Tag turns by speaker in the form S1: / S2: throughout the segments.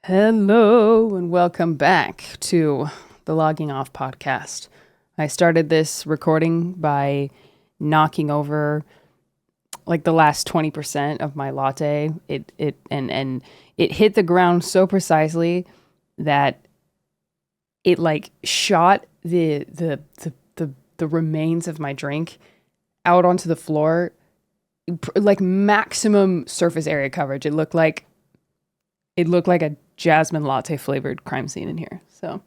S1: Hello and welcome back to the Logging Off podcast. I started this recording by knocking over like the last 20% of my latte. It hit the ground so precisely that it like shot the remains of my drink out onto the floor, like maximum surface area coverage. It looked like a jasmine latte flavored crime scene in here. So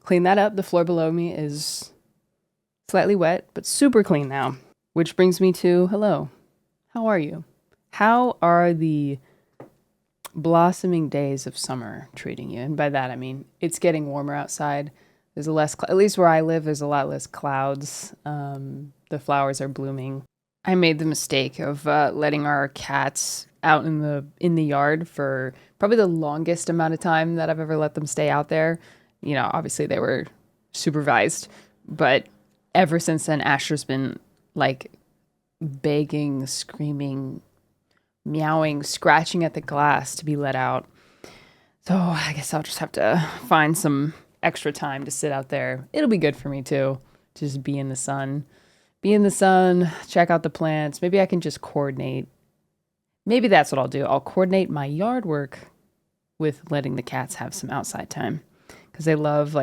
S1: clean that up. The floor below me is slightly wet, but super clean now. Which brings me to, hello, how are you? How are the blossoming days of summer treating you? And by that, I mean, it's getting warmer outside. There's at least where I live, there's a lot less clouds. The flowers are blooming. I made the mistake of letting our cats out in the yard for probably the longest amount of time that I've ever let them stay out there. You know, obviously they were supervised, but ever since then, Asher's been like begging, screaming, meowing, scratching at the glass to be let out. So I guess I'll just have to find some extra time to sit out there. It'll be good for me too, just be in the sun. Check out the plants. Maybe I can just coordinate. Maybe that's what I'll do. I'll coordinate my yard work with letting the cats have some outside time. Because they love,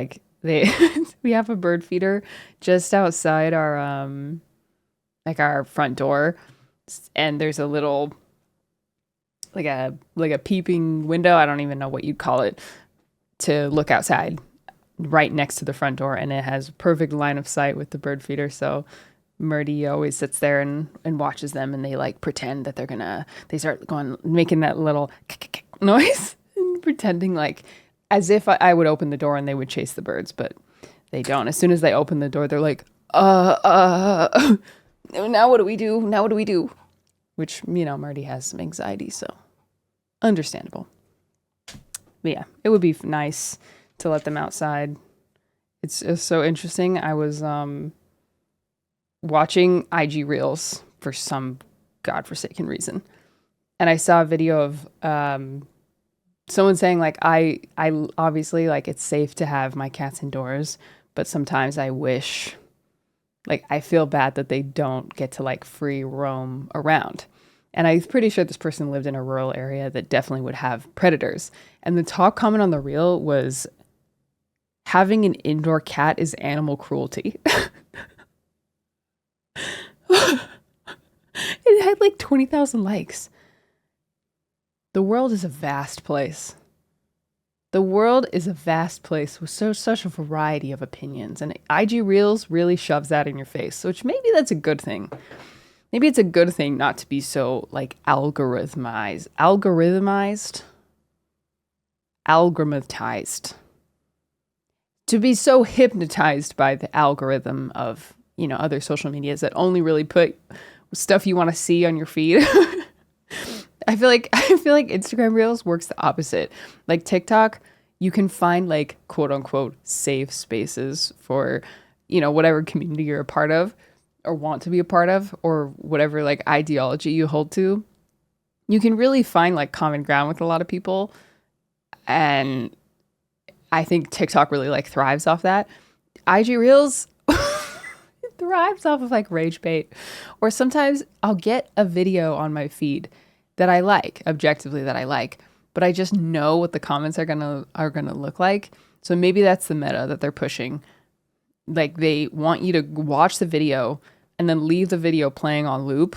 S1: we have a bird feeder just outside our front door. And there's a little, like a peeping window. I don't even know what you'd call it, to look outside right next to the front door. And it has perfect line of sight with the bird feeder. So Murdy always sits there and watches them, and they like pretend that they start making that little noise and pretending like as if I would open the door and they would chase the birds, but they don't. As soon as they open the door, they're like, now what do we do? Now what do we do? Which, you know, Murdy has some anxiety, so understandable. But yeah, it would be nice to let them outside. It's so interesting. I was, watching IG Reels for some godforsaken reason. And I saw a video of someone saying like, I obviously like it's safe to have my cats indoors, but sometimes I wish, like I feel bad that they don't get to like free roam around. And I'm pretty sure this person lived in a rural area that definitely would have predators. And the top comment on the reel was, having an indoor cat is animal cruelty. It had like 20,000 likes. The world is a vast place. The world is a vast place with such a variety of opinions, and IG Reels really shoves that in your face, which maybe that's a good thing. Maybe it's a good thing not to be so like algorithmized, to be so hypnotized by the algorithm of, you know, other social medias that only really put stuff you want to see on your feed. I feel like Instagram Reels works the opposite. Like TikTok, you can find like quote unquote safe spaces for, you know, whatever community you're a part of or want to be a part of, or whatever like ideology you hold to. You can really find like common ground with a lot of people. And I think TikTok really like thrives off that. IG Reels thrives off of like rage bait. Or sometimes I'll get a video on my feed that I like, objectively that I like, but I just know what the comments are gonna look like. So maybe that's the meta that they're pushing. Like they want you to watch the video and then leave the video playing on loop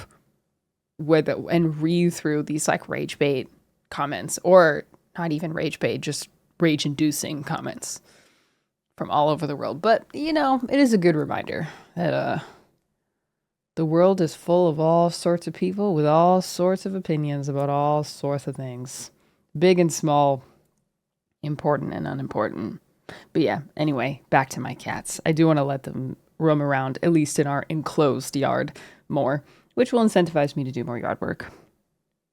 S1: and read through these like rage bait comments, or not even rage bait, just rage inducing comments from all over the world. But, you know, it is a good reminder that the world is full of all sorts of people with all sorts of opinions about all sorts of things, big and small, important and unimportant. But yeah, anyway, back to my cats. I do want to let them roam around, at least in our enclosed yard, more, which will incentivize me to do more yard work,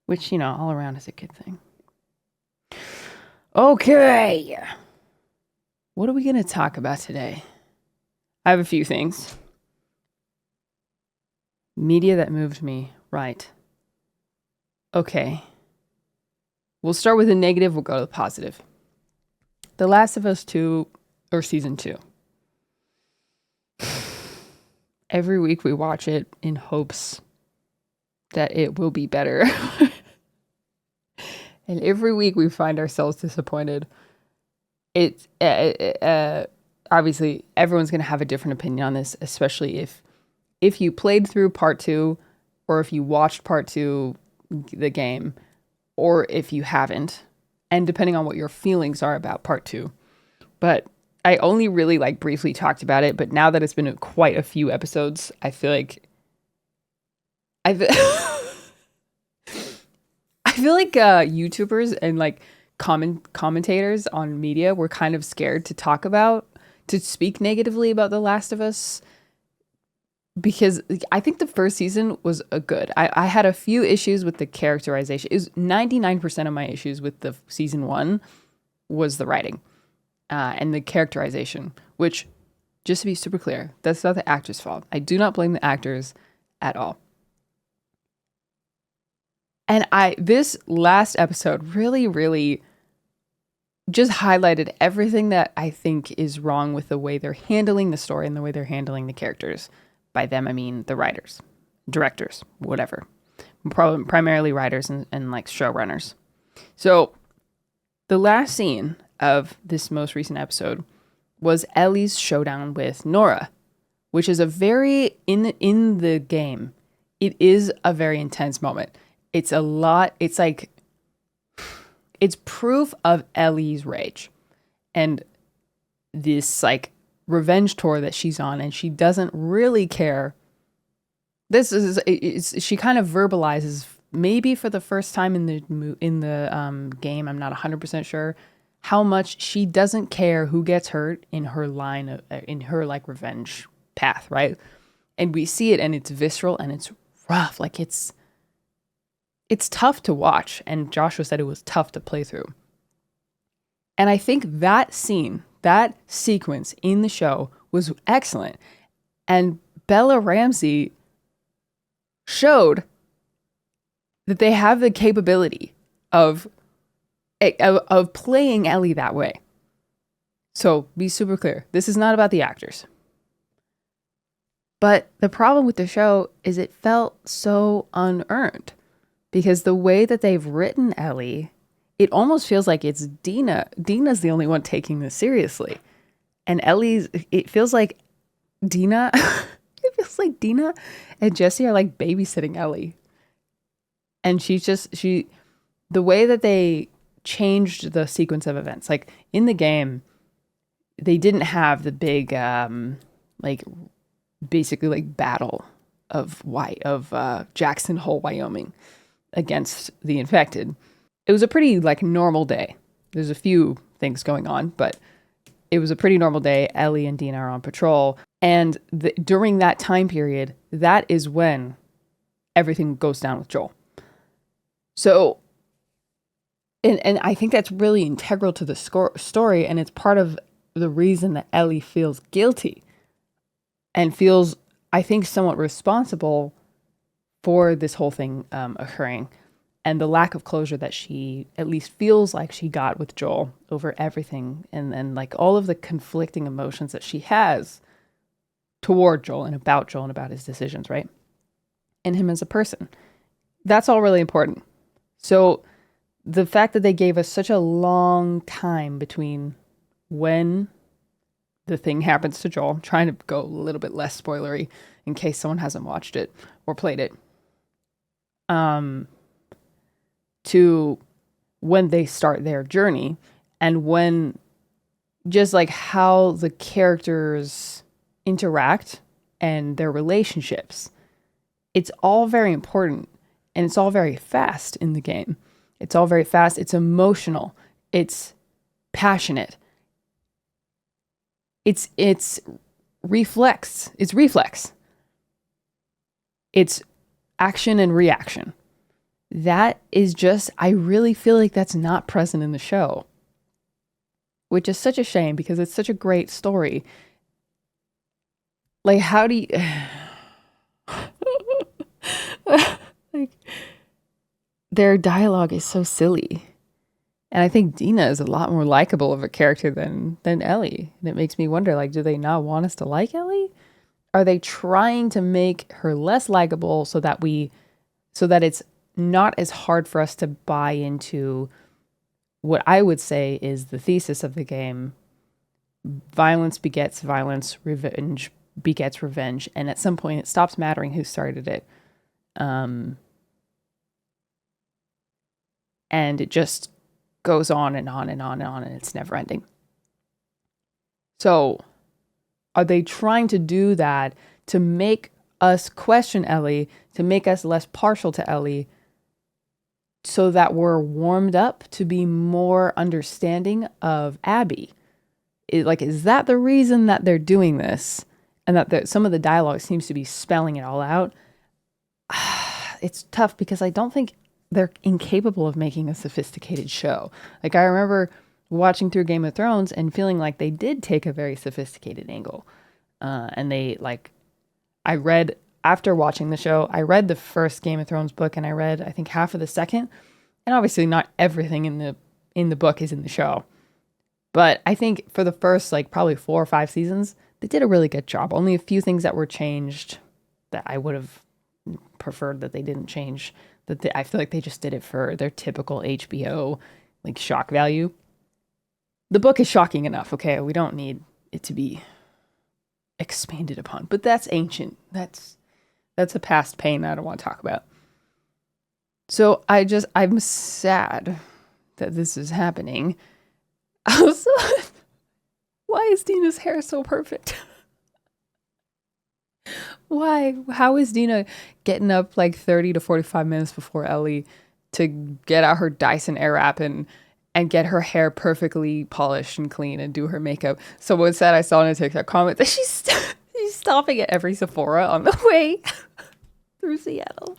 S1: which, you know, all around is a good thing. Okay. What are we going to talk about today? I have a few things. Media that moved me. Right. Okay. We'll start with the negative. We'll go to the positive. The Last of Us 2 or season 2. Every week we watch it in hopes that it will be better. And every week we find ourselves disappointed. It's obviously everyone's going to have a different opinion on this, especially if you played through part 2 or if you watched part 2, the game, or if you haven't, and depending on what your feelings are about part 2. But I only really briefly talked about it, but now that it's been quite a few episodes, I feel like I've I feel like YouTubers and commentators on media were kind of scared to speak negatively about The Last of Us, because I think the first season was good. I had a few issues with the characterization. It was 99% of my issues with the season 1 was the writing and the characterization, which, just to be super clear, that's not the actors' fault. I do not blame the actors at all. And this last episode really, really just highlighted everything that I think is wrong with the way they're handling the story and the way they're handling the characters. By them, I mean the writers, directors, whatever. Primarily writers and showrunners. So the last scene of this most recent episode was Ellie's showdown with Nora, which is in the game, it is a very intense moment. It's a lot. It's proof of Ellie's rage and this revenge tour that she's on, and she doesn't really care. She kind of verbalizes, maybe for the first time in the game, I'm not 100% sure, how much she doesn't care who gets hurt in her revenge path, right? And we see it, and it's visceral and it's rough. It's tough to watch, and Joshua said it was tough to play through. And I think that scene, that sequence in the show was excellent. And Bella Ramsey showed that they have the capability of playing Ellie that way. So be super clear. This is not about the actors. But the problem with the show is it felt so unearned. Because the way that they've written Ellie, it almost feels like it's Dina. Dina's the only one taking this seriously. And it feels like Dina, and Jesse are babysitting Ellie. And the way that they changed the sequence of events, in the game, they didn't have the big, basically battle of Jackson Hole, Wyoming, against the infected. It was a pretty normal day. There's a few things going on, but it was a pretty normal day. Ellie and Dina are on patrol, and during that time period, that is when everything goes down with Joel. So, and I think that's really integral to the story, and it's part of the reason that Ellie feels guilty and feels, I think, somewhat responsible for this whole thing occurring, and the lack of closure that she at least feels like she got with Joel over everything, and all of the conflicting emotions that she has toward Joel and about his decisions, right? And him as a person. That's all really important. So the fact that they gave us such a long time between when the thing happens to Joel, I'm trying to go a little bit less spoilery in case someone hasn't watched it or played it, to when they start their journey, and when just how the characters interact and their relationships. It's all very important, and it's all very fast in the game. It's all very fast. It's emotional. It's passionate. It's reflex. It's reflex. It's action and reaction. That is just, I really feel like that's not present in the show, which is such a shame because it's such a great story. How do you, their dialogue is so silly. And I think Dina is a lot more likable of a character than Ellie. And it makes me wonder, like, do they not want us to like Ellie? Are they trying to make her less likable so that it's not as hard for us to buy into what I would say is the thesis of the game? Violence begets violence, revenge begets revenge, and at some point it stops mattering who started it. And it just goes on and on and on and on, and it's never ending. So, are they trying to do that to make us question Ellie, to make us less partial to Ellie, so that we're warmed up to be more understanding of Abby? Is that the reason that they're doing this? And that some of the dialogue seems to be spelling it all out? It's tough because I don't think they're incapable of making a sophisticated show. Like, I remember watching through Game of Thrones and feeling like they did take a very sophisticated angle. And I read, after watching the show, I read the first Game of Thrones book and I read, I think, half of the second. And obviously not everything in the book is in the show. But I think for the first, like, probably 4 or 5 seasons, they did a really good job. Only a few things that were changed that I would have preferred that they didn't change. I feel like they just did it for their typical HBO, like, shock value. The book is shocking enough, okay? We don't need it to be expanded upon. But that's ancient. That's a past pain I don't want to talk about. So I'm sad that this is happening. Also, why is Dina's hair so perfect? Why? How is Dina getting up like 30 to 45 minutes before Ellie to get out her Dyson Airwrap and get her hair perfectly polished and clean and do her makeup? Someone said, I saw in a TikTok comment, that she's stopping at every Sephora on the way through Seattle.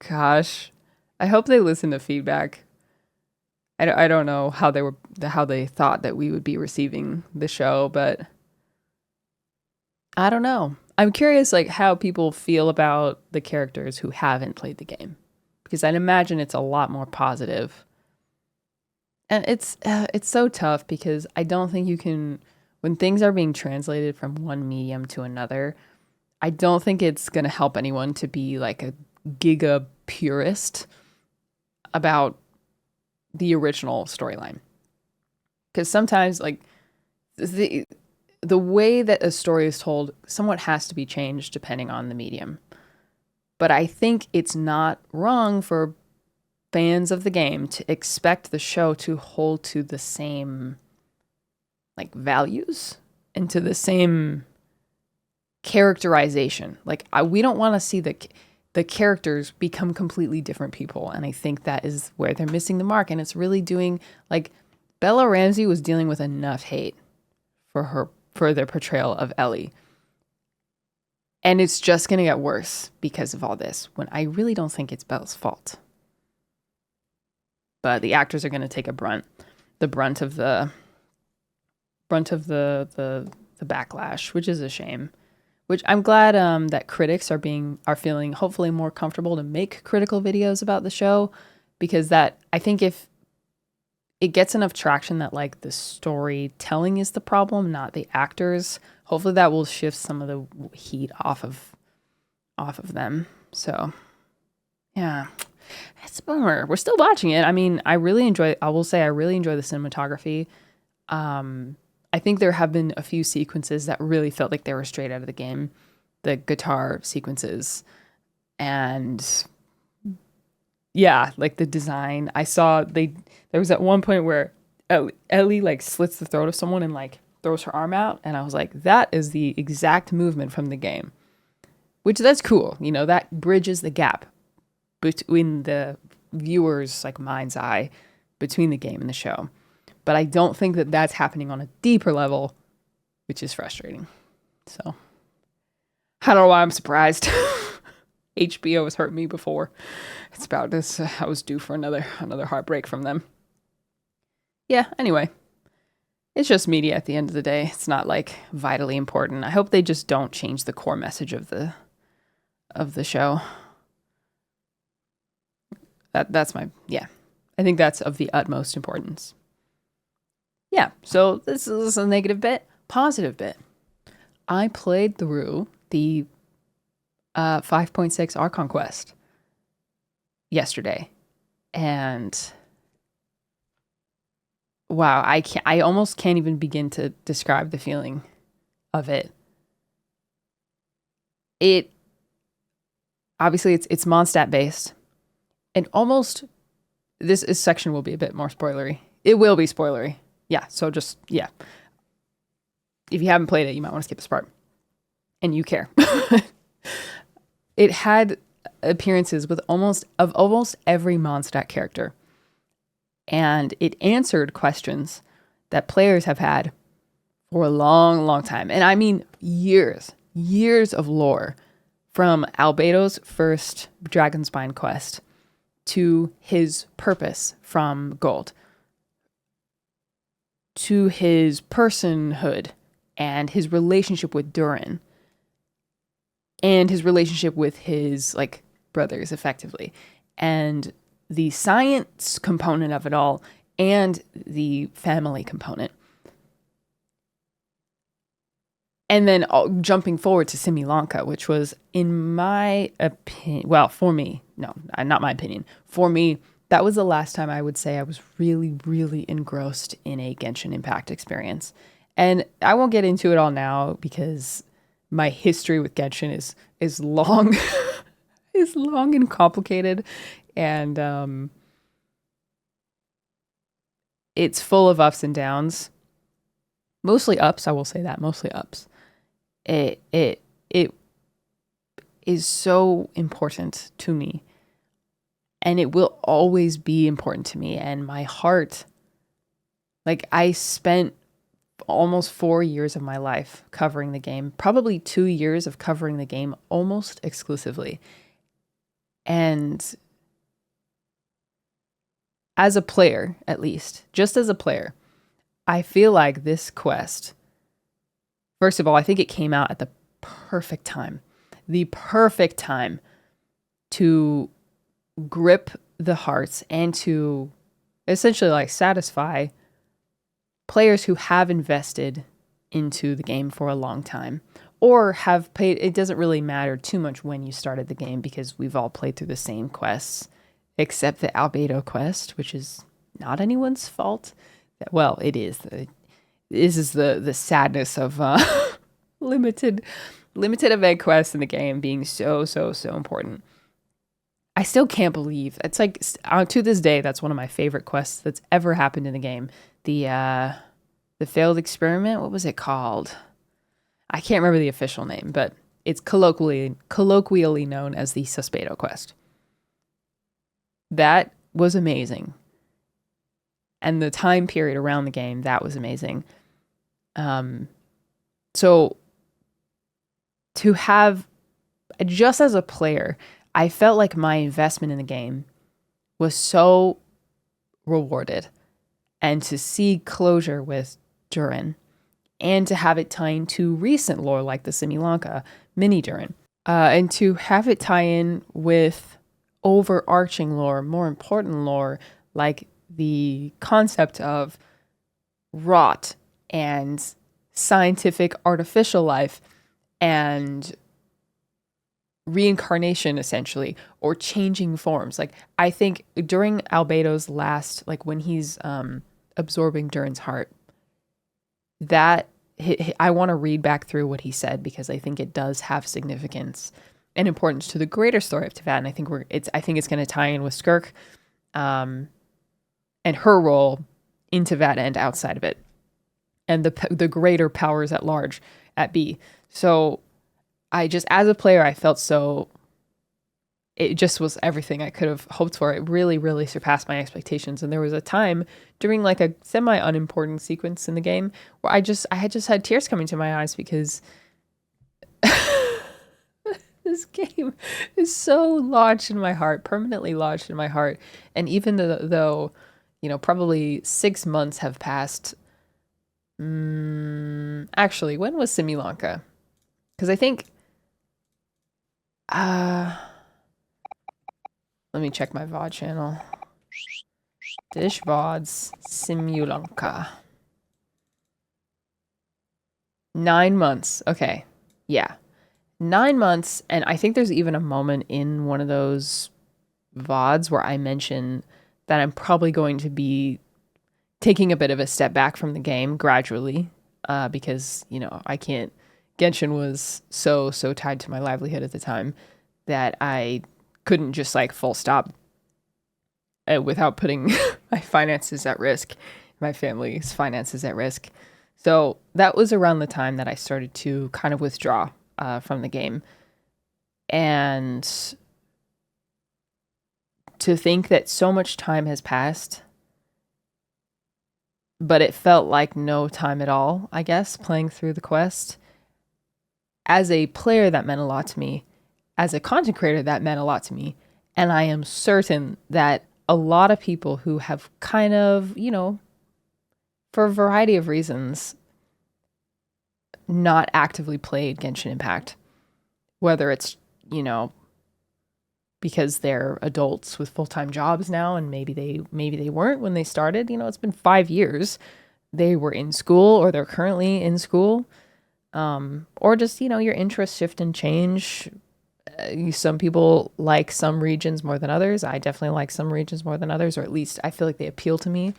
S1: Gosh. I hope they listen to feedback. I don't know how they thought that we would be receiving the show, but I don't know. I'm curious, like, how people feel about the characters who haven't played the game, because I'd imagine it's a lot more positive. And it's so tough because I don't think you can, when things are being translated from one medium to another, I don't think it's going to help anyone to be like a giga purist about the original storyline. Because sometimes, like, the way that a story is told somewhat has to be changed depending on the medium. But I think it's not wrong for fans of the game to expect the show to hold to the same, like, values and to the same characterization. Like, we don't want to see the characters become completely different people. And I think that is where they're missing the mark. And it's really doing, like, Bella Ramsey was dealing with enough hate for their portrayal of Ellie. And it's just going to get worse because of all this, when I really don't think it's Bella's fault. But the actors are going to take the brunt of the backlash, which is a shame. Which I'm glad that critics are feeling hopefully more comfortable to make critical videos about the show, because that, I think, if it gets enough traction that, like, the storytelling is the problem, not the actors, hopefully that will shift some of the heat off of them. So yeah, it's a bummer. We're still watching it. I mean, I really enjoy the cinematography. I think there have been a few sequences that really felt like they were straight out of the game. The guitar sequences. And yeah, like the design. I saw there was at one point where Ellie, like, slits the throat of someone and, like, throws her arm out. And I was like, that is the exact movement from the game. Which, that's cool. You know, that bridges the gap between the viewer's, like, mind's eye between the game and the show. But I don't think that that's happening on a deeper level, which is frustrating. So, I don't know why I'm surprised. HBO has hurt me before. It's about this. I was due for another heartbreak from them. Yeah, anyway. It's just media at the end of the day. It's not, like, vitally important. I hope they just don't change the core message of the show. That's my, yeah. I think that's of the utmost importance. Yeah, so this is a negative bit. Positive bit. I played through the 5.6 Archon quest yesterday, and wow, I almost can't even begin to describe the feeling of it. It obviously it's Mondstadt based, and almost this section will be a bit more spoilery. It will be spoilery. Yeah, so just yeah. If you haven't played it, you might want to skip this part. And you care. It had appearances with almost every Mondstadt character. And it answered questions that players have had for a long, long time. And I mean years of lore, from Albedo's first Dragonspine quest to his purpose from Gold, to his personhood and his relationship with Durin, and his relationship with his like brothers effectively, and the science component of it all, and the family component. And then jumping forward to Simi Lanka, which was, in my opinion, well, for me, no, not my opinion, for me, that was the last time I would say I was really, really engrossed in a Genshin Impact experience. And I won't get into it all now because my history with Genshin is long, is long and complicated, and it's full of ups and downs. Mostly ups, I will say that, mostly ups. It is so important to me, and it will always be important to me. And my heart, like, I spent almost 4 years of my life covering the game, probably 2 years of covering the game almost exclusively. And as a player, at least, just as a player, I feel like this quest, first of all, I think it came out at the perfect time to grip the hearts and to essentially like satisfy players who have invested into the game for a long time, or have paid. It doesn't really matter too much when you started the game because we've all played through the same quests, except the Albedo quest, which is not anyone's fault. Well, it is. This is the sadness of limited event quests in the game being so important. I still can't believe it's like to this day that's one of my favorite quests that's ever happened in the game. The failed experiment. What was it called? I can't remember the official name, but it's colloquially known as the Suspedo quest. That was amazing. And the time period around the game, that was amazing. So to have, just as a player, I felt like my investment in the game was so rewarded. And to see closure with Durin, and to have it tie into recent lore like the Simi Lanka mini Durin, and to have it tie in with overarching lore, more important lore, like the concept of rot and scientific artificial life and reincarnation, essentially, or changing forms. Like, I think during Albedo's last, like when he's absorbing Durin's heart, that I want to read back through what he said because I think it does have significance and importance to the greater story of Teyvat. And I think it's going to tie in with Skirk, and her role in Teyvat and outside of it, and the greater powers at large at B. So I just, as a player, I felt so, it just was everything I could have hoped for. It really, really surpassed my expectations. And there was a time during like a semi-unimportant sequence in the game where I had tears coming to my eyes because this game is so lodged in my heart, permanently lodged in my heart. And even though probably 6 months have passed. Actually, when was Simi Lanka? Because I think,
S2: Let me check my VOD channel. Dish VODs Simulanka. 9 months. Okay. Yeah. 9 months. And I think there's even a moment in one of those VODs where I mention that I'm probably going to be taking a bit of a step back from the game gradually, because, I can't. Genshin was so tied to my livelihood at the time that I couldn't just like full stop without putting my finances at risk, my family's finances at risk. So that was around the time that I started to kind of withdraw from the game. And to think that so much time has passed, but it felt like no time at all, I guess, playing through the quest. As a player, that meant a lot to me. As a content creator, that meant a lot to me. And I am certain that a lot of people who have kind of, for a variety of reasons, not actively played Genshin Impact, whether it's, because they're adults with full-time jobs now and maybe they weren't when they started. It's been 5 years. They were in school or they're currently in school. Or just, your interests shift and change. Some people like some regions more than others. I definitely like some regions more than others, or at least I feel like they appeal to me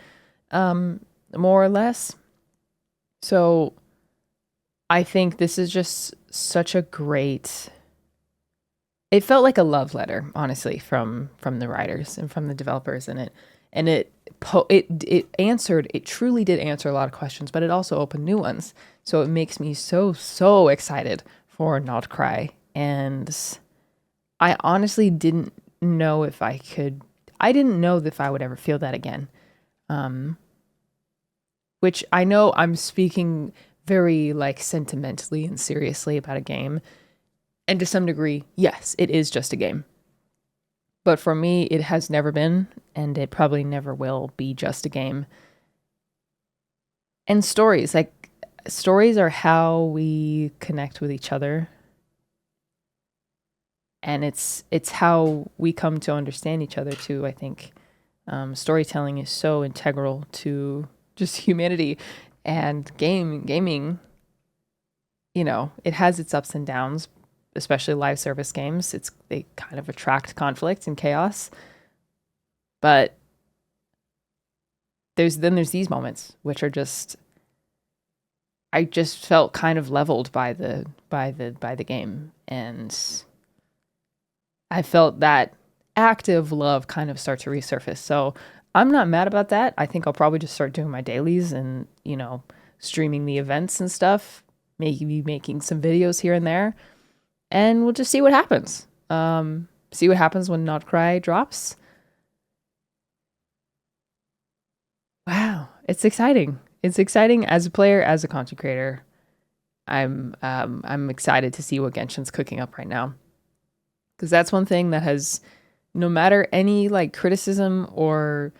S2: more or less. So I think this is just such a great... It felt like a love letter, honestly, from the writers and from the developers in it. And it truly did answer a lot of questions, but it also opened new ones. So it makes me so excited for Not Cry. And I honestly didn't know if I would ever feel that again. Which I know I'm speaking very like sentimentally and seriously about a game. And to some degree, yes, it is just a game. But for me, it has never been, and it probably never will be just a game. And stories are how we connect with each other. And it's how we come to understand each other too, I think. Storytelling is so integral to just humanity, and gaming, it has its ups and downs, especially live service games. They kind of attract conflict and chaos. But there's these moments which are just... I just felt kind of leveled by the game, and I felt that active love kind of start to resurface. So I'm not mad about that. I think I'll probably just start doing my dailies and, streaming the events and stuff, maybe making some videos here and there, and we'll just see what happens. See what happens when Not Cry drops. Wow, it's exciting. It's exciting as a player, as a content creator. I'm excited to see what Genshin's cooking up right now, because that's one thing that has, no matter any like criticism or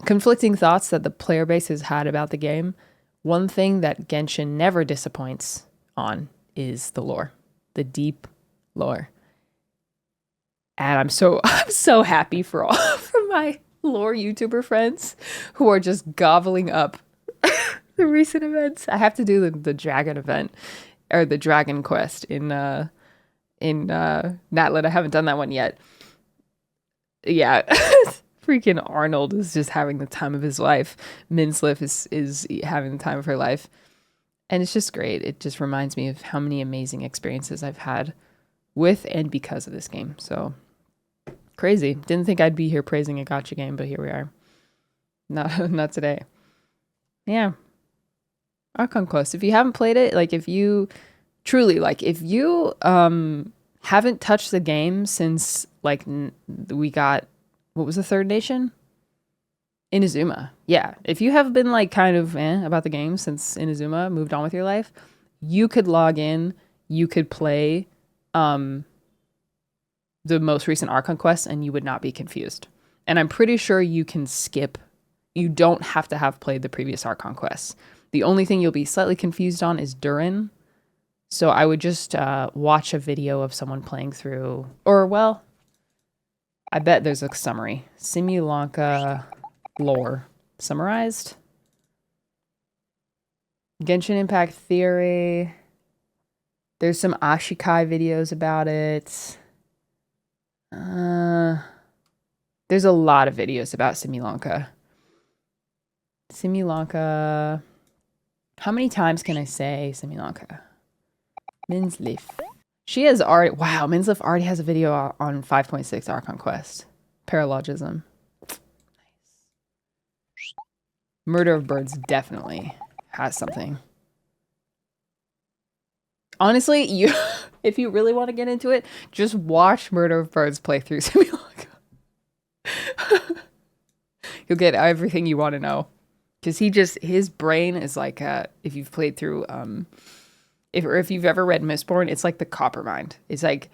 S2: conflicting thoughts that the player base has had about the game, one thing that Genshin never disappoints on is the lore, the deep lore. And I'm so happy for my lore YouTuber friends who are just gobbling up the recent events. I have to do the dragon event, or the dragon quest in Natlet. I haven't done that one yet. Yeah. Freaking Arnold is just having the time of his life. Minslif is having the time of her life. And it's just great. It just reminds me of how many amazing experiences I've had with and because of this game. So crazy. Didn't think I'd be here praising a gacha game, but here we are. Not today. Yeah. Archon Quest. If you haven't played it, if you haven't touched the game since we got, what was the third nation? Inazuma. Yeah. If you have been kind of about the game since Inazuma moved on with your life, you could log in, you could play the most recent Archon quest, and you would not be confused. And I'm pretty sure you can skip. You don't have to have played the previous Archon quests. The only thing you'll be slightly confused on is Durin, So I would just watch a video of someone playing through, or well, I bet there's a summary. Simulanka lore summarized. Genshin Impact Theory. There's some Ashikai videos about it. There's a lot of videos about Simulanka. Simulanka. How many times can I say Simulanka? Minsleaf. She has already, wow, Minsleaf already has a video on 5.6 Archon Quest. Paralogism. Nice. Murder of Birds definitely has something. Honestly, you if you really want to get into it, just watch Murder of Birds play through Simulanka. You'll get everything you want to know. Because his brain is like, if you've played through, if you've ever read Mistborn, it's like the Coppermind. It's like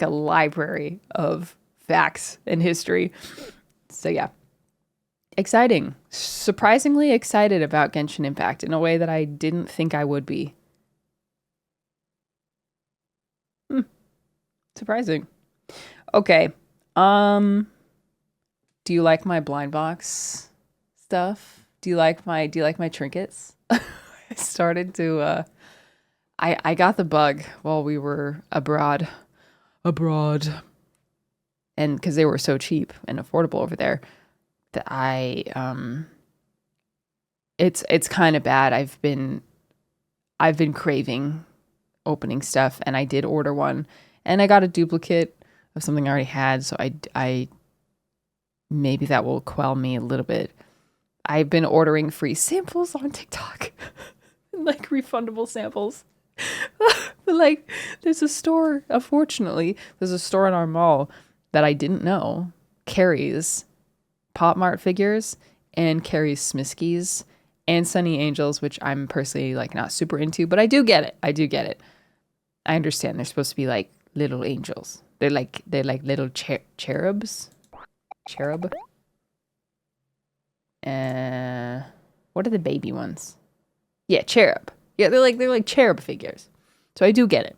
S2: a library of facts and history. So yeah. Exciting. Surprisingly excited about Genshin Impact in a way that I didn't think I would be. Surprising. Okay. Do you like my blind box stuff? Do you like my trinkets? I started to I got the bug while we were abroad. And because they were so cheap and affordable over there that it's kind of bad. I've been craving opening stuff, and I did order one, and I got a duplicate of something I already had, so I maybe that will quell me a little bit. I've been ordering free samples on TikTok. Like refundable samples. But like there's a store, unfortunately, there's a store in our mall that I didn't know carries Pop Mart figures and carries Smiskies and Sunny Angels, which I'm personally like not super into, but I do get it. I understand they're supposed to be like little angels. They're like little cherubs. Cherub. What are the baby ones? Yeah, cherub. Yeah, they're like cherub figures. So I do get it.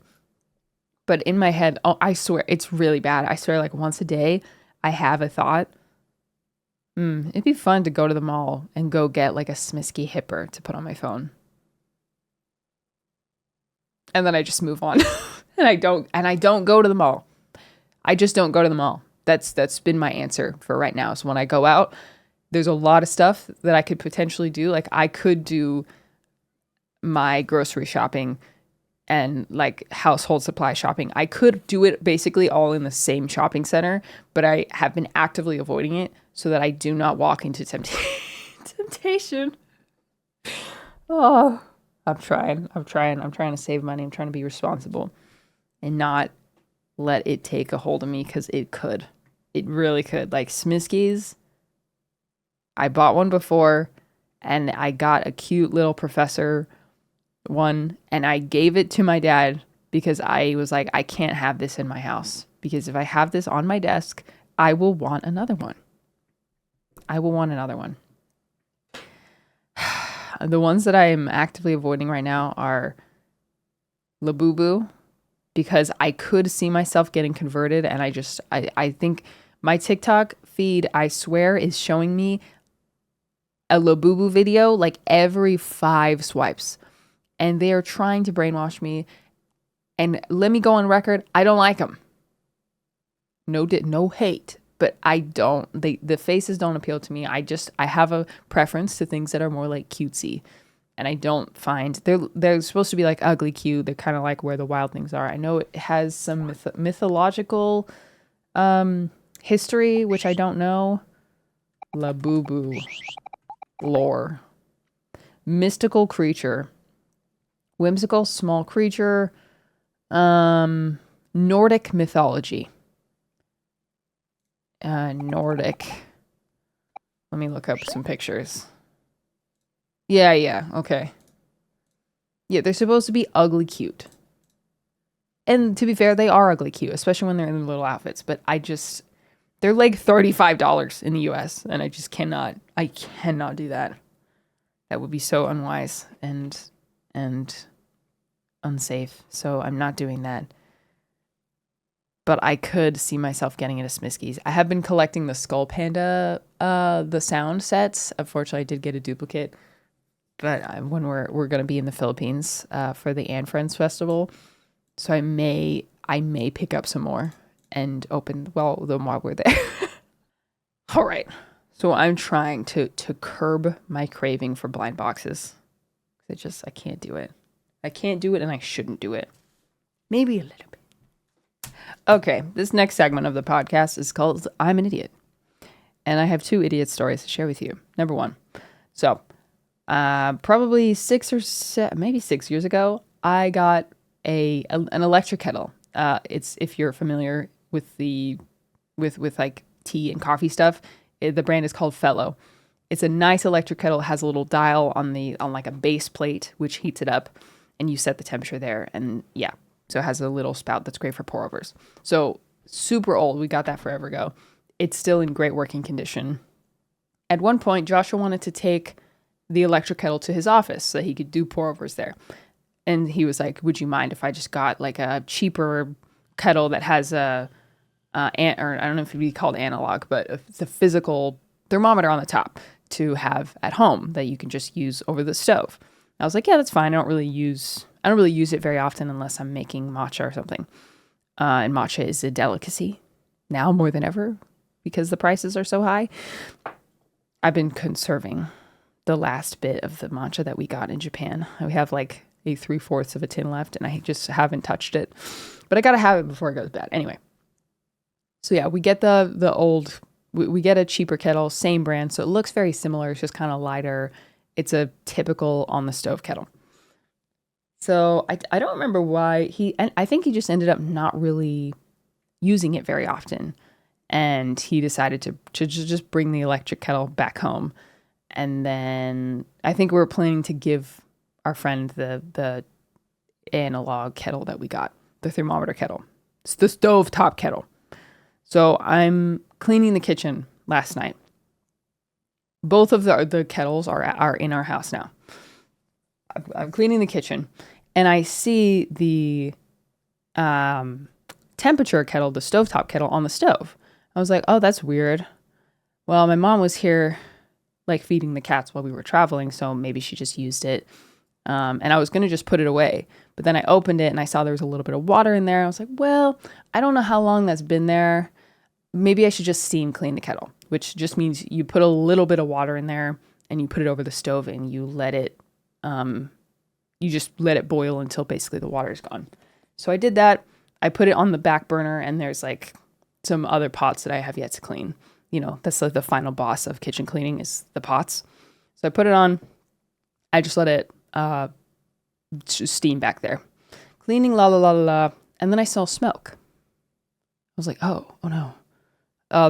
S2: But in my head, oh, I swear it's really bad. I swear, like once a day, I have a thought. It'd be fun to go to the mall and go get like a Smisky Hipper to put on my phone. And then I just move on. and I don't go to the mall. I just don't go to the mall. That's been my answer for right now. So when I go out, there's a lot of stuff that I could potentially do. Like I could do my grocery shopping and like household supply shopping. I could do it basically all in the same shopping center, but I have been actively avoiding it so that I do not walk into temptation. Oh, I'm trying to save money. I'm trying to be responsible and not let it take a hold of me, because it really could. Like Smiskies, I bought one before and I got a cute little professor one, and I gave it to my dad because I was like, I can't have this in my house, because if I have this on my desk, I will want another one. The ones that I am actively avoiding right now are Labubu, because I could see myself getting converted, and I think my TikTok feed, I swear, is showing me a Labubu video like every 5 swipes. And they are trying to brainwash me. And let me go on record, I don't like them. No hate, but I don't. The faces don't appeal to me. I have a preference to things that are more like cutesy. And I don't find they're supposed to be like ugly cute. They're kind of like Where the Wild Things Are. I know it has some mythological history, which I don't know. Labubu lore. Mystical creature. Whimsical small creature. Nordic mythology. Nordic. Let me look up some pictures. Yeah, okay. Yeah, they're supposed to be ugly cute. And to be fair, they are ugly cute, especially when they're in their little outfits. But they're like $35 in the US, and I cannot do that. That would be so unwise and unsafe. So I'm not doing that. But I could see myself getting into Smiskies. I have been collecting the Skull Panda, the sound sets. Unfortunately, I did get a duplicate. But when we're going to be in the Philippines for the Anne Friends Festival, so I may pick up some more and open while we're there. All right. So I'm trying to curb my craving for blind boxes. I can't do it. I can't do it, and I shouldn't do it. Maybe a little bit. Okay, this next segment of the podcast is called I'm an Idiot. And I have 2 idiot stories to share with you. Number 1. So, probably 6 years ago, I got an electric kettle. It's, if you're familiar with with like tea and coffee stuff, the brand is called Fellow. It's a nice electric kettle. It has a little dial on like a base plate, which heats it up, and you set the temperature there. And yeah, so it has a little spout that's great for pour overs. So super old. We got that forever ago. It's still in great working condition. At one point, Joshua wanted to take the electric kettle to his office so that he could do pour overs there. And he was like, would you mind if I just got like a cheaper kettle that has or I don't know if it'd be called analog, but it's a physical thermometer on the top to have at home that you can just use over the stove. I was like, yeah, that's fine. I don't really use it very often unless I'm making matcha or something. And matcha is a delicacy now more than ever because the prices are so high. I've been conserving the last bit of the matcha that we got in Japan. We have like a 3/4 of a tin left, and I just haven't touched it. But I gotta have it before it goes bad. Anyway, so yeah, we get the old. We get a cheaper kettle, same brand, so it looks very similar. It's just kind of lighter. It's a typical on the stove kettle. So I don't remember why I think he just ended up not really using it very often, and he decided to just bring the electric kettle back home. And then I think we were planning to give our friend the analog kettle that we got, the thermometer kettle. It's the stove top kettle. So I'm cleaning the kitchen last night. Both of the kettles are in our house now. I'm cleaning the kitchen, and I see the temperature kettle, the stovetop kettle on the stove. I was like, oh, that's weird. Well, my mom was here like feeding the cats while we were traveling, so maybe she just used it. And I was going to just put it away. But then I opened it and I saw there was a little bit of water in there. I was like, well, I don't know how long that's been there. Maybe I should just steam clean the kettle, which just means you put a little bit of water in there and you put it over the stove and you let it, you just let it boil until basically the water is gone. So I did that. I put it on the back burner, and there's like some other pots that I have yet to clean. You know, that's like the final boss of kitchen cleaning is the pots. So I put it on. I just let it steam back there. Cleaning, la la la la la. And then I saw smoke. I was like, oh no.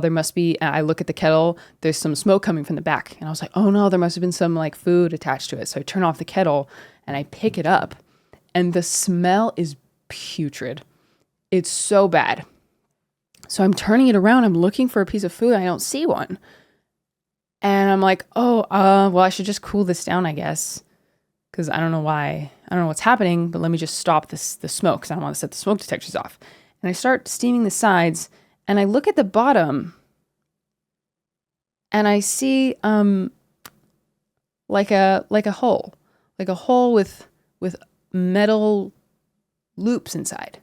S2: There must be, I look at the kettle, there's some smoke coming from the back. And I was like, oh no, there must have been some like food attached to it. So I turn off the kettle and I pick it up, and the smell is putrid. It's so bad. So I'm turning it around. I'm looking for a piece of food. I don't see one. And I'm like, well, I should just cool this down, I guess. Because I don't know why. I don't know what's happening, but let me just stop the smoke because I don't want to set the smoke detectors off. And I start steaming the sides, and I look at the bottom, and I see like a hole with metal loops inside.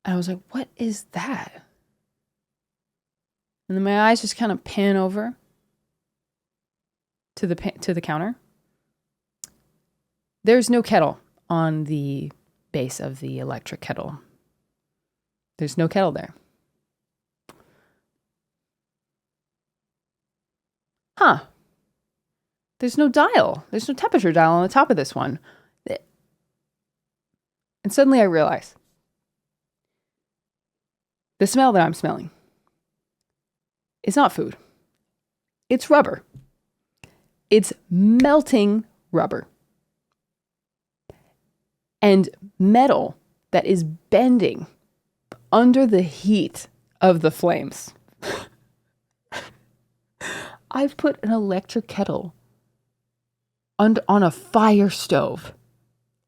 S2: And I was like, what is that? And then my eyes just kind of pan over to the counter. There's no kettle on the base of the electric kettle. There's no kettle there. Huh. There's no dial. There's no temperature dial on the top of this one. And suddenly I realize the smell that I'm smelling is not food. It's rubber. It's melting rubber. And metal that is bending under the heat of the flames. I've put an electric kettle on a fire stove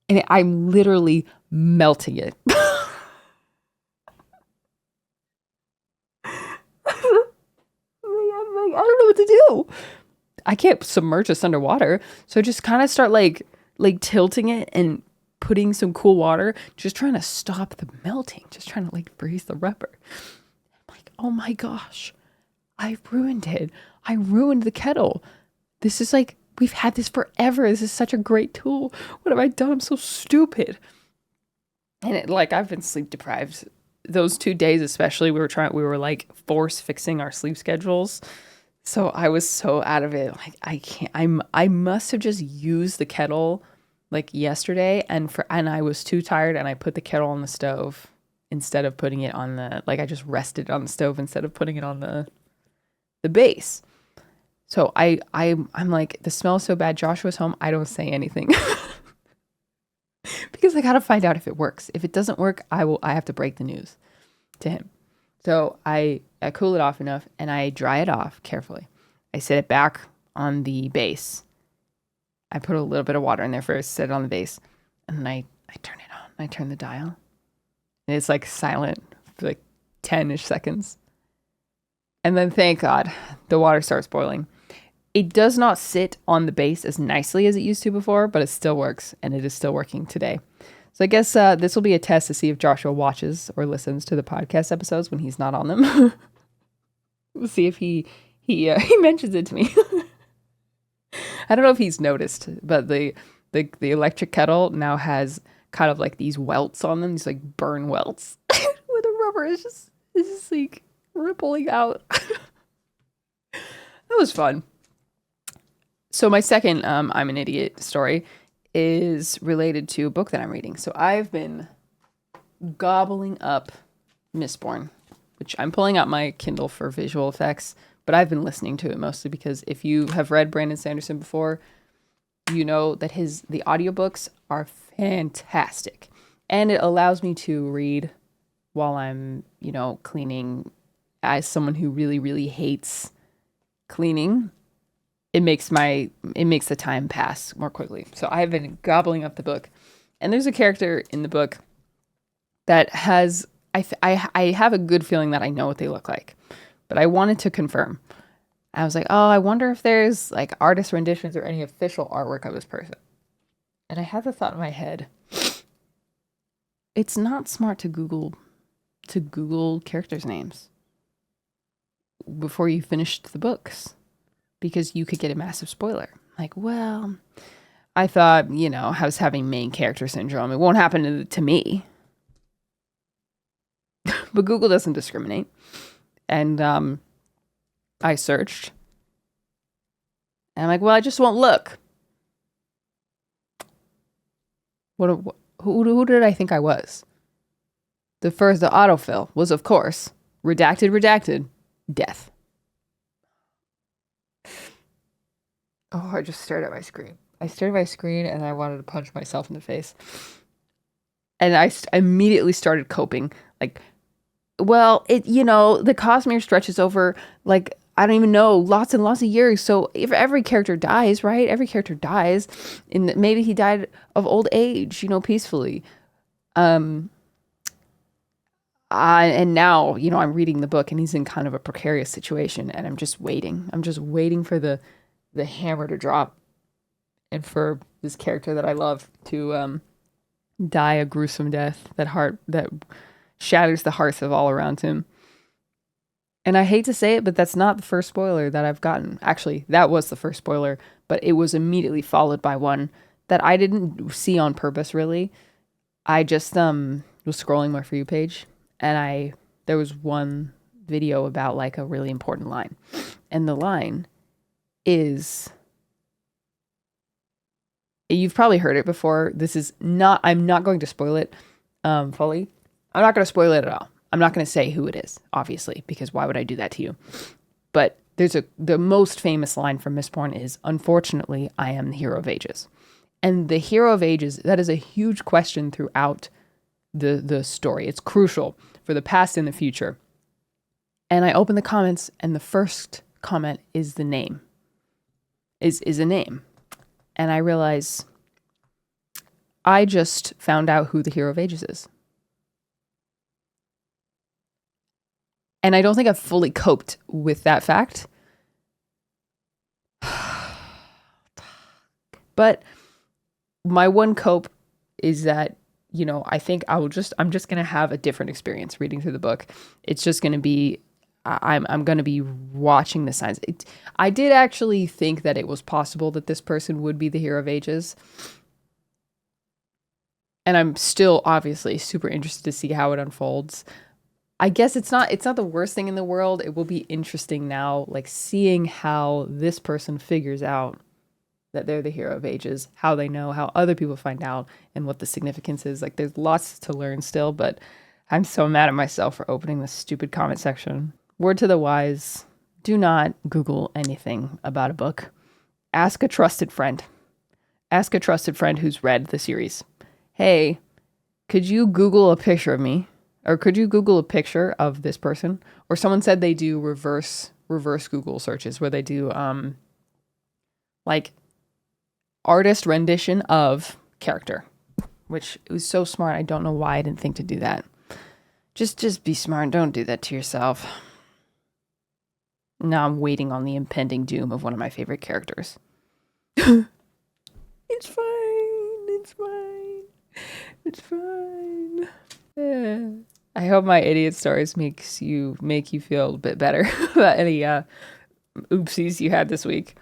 S1: and I'm literally melting it. I'm like, I don't know what to do. I can't submerge this underwater. So I just kind of start like tilting it and putting some cool water, just trying to stop the melting, just trying to like freeze the rubber. I'm like, oh my gosh, I ruined it. I ruined the kettle. This is like, we've had this forever. This is such a great tool. What have I done? I'm so stupid. And it, like, I've been sleep deprived. Those 2 days, especially, we were like force fixing our sleep schedules. So I was so out of it. Like, I must have just used the kettle like yesterday, and I was too tired, and I put the kettle on the stove instead of putting it on I just rested on the stove instead of putting it on the base. So I'm like, the smell is so bad. Joshua's home. I don't say anything because I gotta find out if it works. If it doesn't work, I have to break the news to him. So I cool it off enough and I dry it off carefully. I set it back on the base. I put a little bit of water in there first, set it on the base, and then I turn it on. I turn the dial. And it's like silent for like 10-ish seconds. And then thank God, the water starts boiling. It does not sit on the base as nicely as it used to before, but it still works, and it is still working today. So I guess this will be a test to see if Joshua watches or listens to the podcast episodes when he's not on them. We'll see if he mentions it to me. I don't know if he's noticed, but the electric kettle now has kind of like these welts on them, these like burn welts, where the rubber is just like rippling out. That was fun. So my second I'm an idiot story is related to a book that I'm reading. So I've been gobbling up Mistborn, which I'm pulling out my Kindle for visual effects, but I've been listening to it mostly because if you have read Brandon Sanderson before, you know that the audiobooks are fantastic. And it allows me to read while I'm, cleaning. As someone who really, really hates cleaning, it makes the time pass more quickly. So I've been gobbling up the book. And there's a character in the book that has, I have a good feeling that I know what they look like, but I wanted to confirm. I was like, oh, I wonder if there's like artist renditions or any official artwork of this person. And I had the thought in my head, it's not smart to Google characters' names before you finished the books, because you could get a massive spoiler. Like, well, I thought, I was having main character syndrome. It won't happen to me. But Google doesn't discriminate. And I searched. And I'm like, well, I just won't look. Who did I think I was? The autofill was, of course, redacted, death. Oh, I just stared at my screen. And I wanted to punch myself in the face. And I immediately started coping. Like, well, the Cosmere stretches over, like, I don't even know, lots and lots of years. So if every character dies, right? Every character dies. And maybe he died of old age, peacefully. And now, I'm reading the book and he's in kind of a precarious situation. And I'm just waiting. I'm just waiting for the hammer to drop and for this character that I love to die a gruesome death that shatters the hearts of all around him. And I hate to say it, but that's not the first spoiler that I've gotten. Actually, that was the first spoiler, but it was immediately followed by one that I didn't see on purpose, really. I just was scrolling my For You page, and there was one video about like a really important line. And the line is, you've probably heard it before. I'm not going to spoil it fully. I'm not going to spoil it at all. I'm not going to say who it is, obviously, because why would I do that to you? But the most famous line from Mistborn is, unfortunately, I am the hero of ages. And the hero of ages, that is a huge question throughout the story. It's crucial for the past and the future. And I open the comments, and the first comment is the name. Is a name. And I realize
S2: I just found out who the Hero of Ages is. And I don't think I've fully coped with that fact. But my one cope is that, you know, I think I'm just going to have a different experience reading through the book. It's just going to be, I'm going to be watching the signs. I did actually think that it was possible that this person would be the Hero of Ages. And I'm still obviously super interested to see how it unfolds. I guess it's not the worst thing in the world. It will be interesting now, like seeing how this person figures out that they're the Hero of Ages, how they know, how other people find out, and what the significance is. Like, there's lots to learn still, but I'm so mad at myself for opening this stupid comment section. Word to the wise, do not Google anything about a book. Ask a trusted friend. Ask a trusted friend who's read the series. Hey, could you Google a picture of me? Or could you Google a picture of this person? Or someone said they do reverse Google searches where they do like artist rendition of character, which was so smart. I don't know why I didn't think to do that. Just be smart. Don't do that to yourself. Now I'm waiting on the impending doom of one of my favorite characters. It's fine. It's fine. It's fine. Yeah. I hope my idiot stories make you feel a bit better about any oopsies you had this week.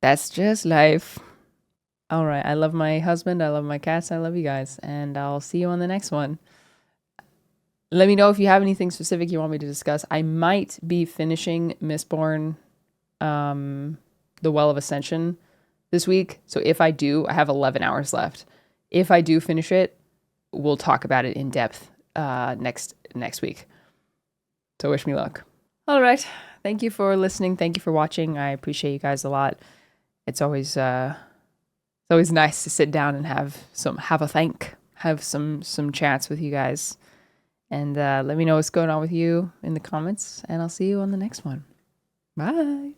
S2: That's just life. All right. I love my husband. I love my cats. I love you guys. And I'll see you on the next one. Let me know if you have anything specific you want me to discuss. I might be finishing Mistborn, The Well of Ascension this week. So if I do, I have 11 hours left. If I do finish it, we'll talk about it in depth next week. So wish me luck. All right. Thank you for listening. Thank you for watching. I appreciate you guys a lot. It's always nice to sit down and have some chats with you guys. And let me know what's going on with you in the comments, and I'll see you on the next one. Bye.